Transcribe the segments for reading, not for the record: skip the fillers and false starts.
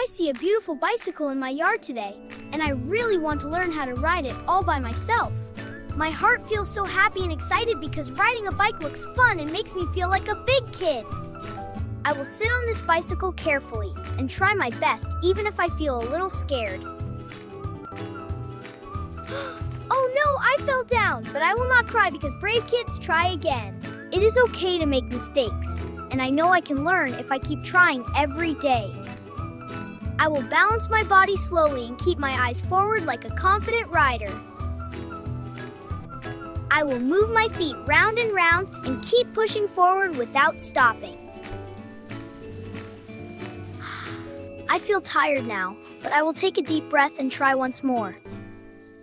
I see a beautiful bicycle in my yard today, and I really want to learn how to ride it all by myself. My heart feels so happy and excited because riding a bike looks fun and makes me feel like a big kid. I will sit on this bicycle carefully and try my best even if I feel a little scared. Oh no, I fell down, but I will not cry because brave kids try again. It is okay to make mistakes, and I know I can learn if I keep trying every day. I will balance my body slowly and keep my eyes forward like a confident rider. I will move my feet round and round and keep pushing forward without stopping. I feel tired now, but I will take a deep breath and try once more.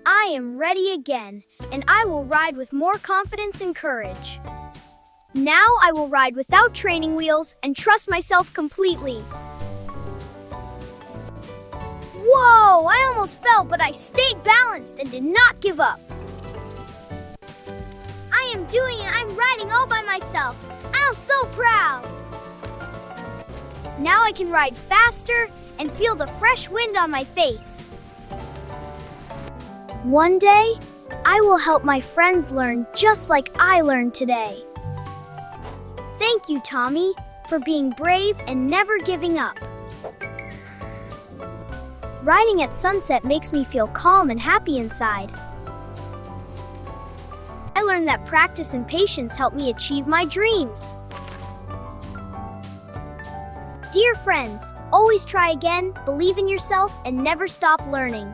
I am ready again, and I will ride with more confidence and courage. Now I will ride without training wheels and trust myself completely. Whoa, I almost fell, but I stayed balanced and did not give up. I am doing it, I'm riding all by myself. I'm so proud. Now I can ride faster and feel the fresh wind on my face. One day, I will help my friends learn just like I learned today. Thank you, Tommy, for being brave and never giving up. Riding at sunset makes me feel calm and happy inside. I learned that practice and patience help me achieve my dreams. Dear friends, always try again, believe in yourself, and never stop learning.